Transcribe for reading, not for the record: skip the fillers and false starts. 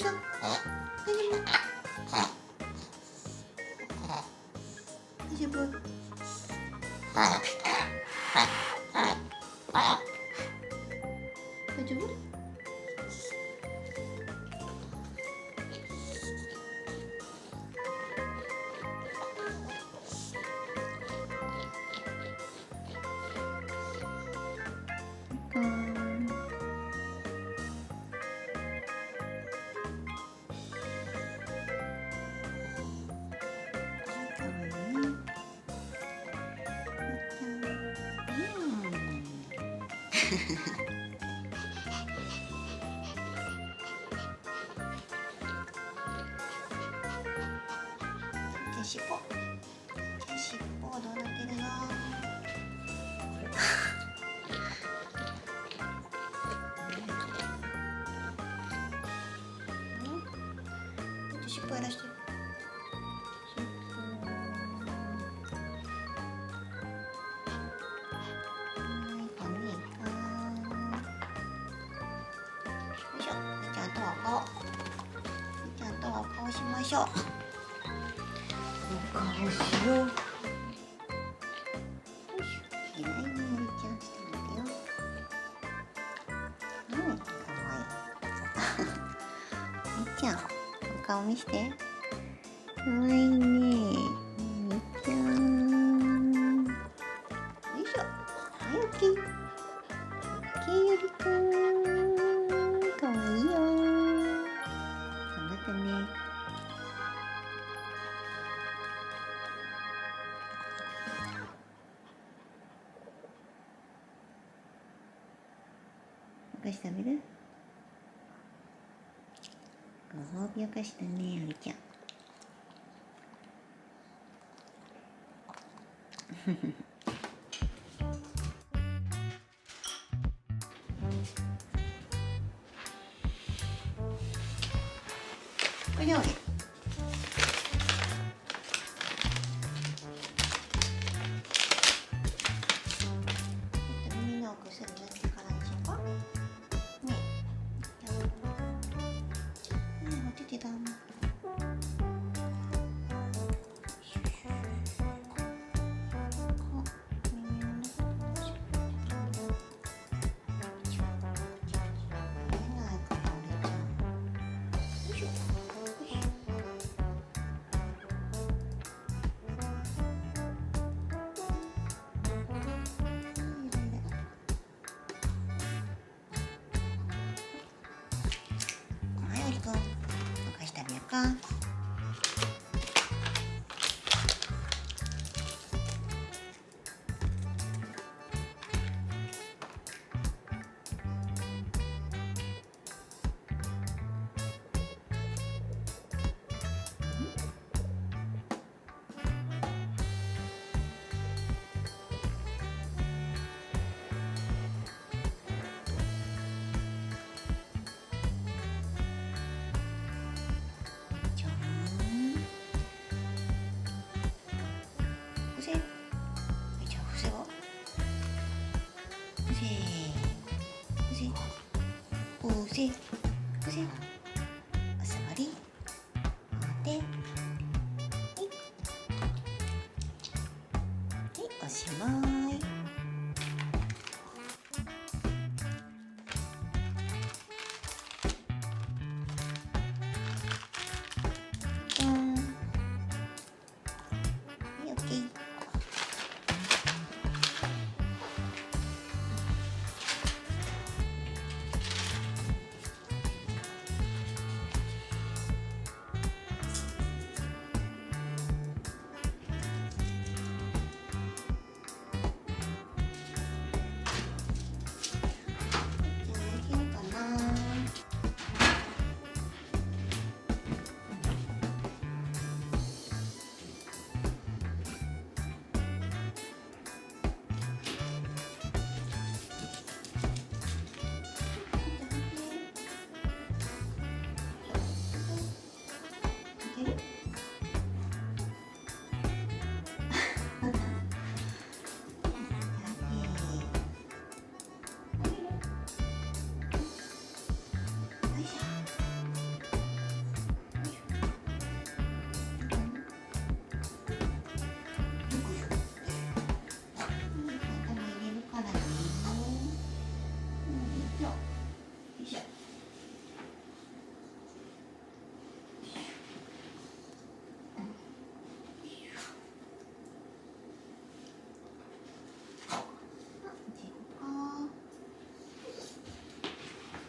した？大丈夫？大丈夫？大丈夫？尻尾どうなってるよ。尻尾やらして。ちゃんとお顔しましょう。お顔しよう。よいしょ。いないね、みーちゃん。してみてよ。かわいい。みーちゃん、お顔見して。かわいいね、みーちゃん。よいしょ。はい、オッケー。オッケー、よりくん。かわいいよ。頑張ってね。お菓子食べる？ご褒美お菓子だね、ありちゃん。お料理。耳のお薬塗ってからにしようか。ねえ、お手手だ。お菓子食べようか。おさわり、お手、はい、はい、おしまい。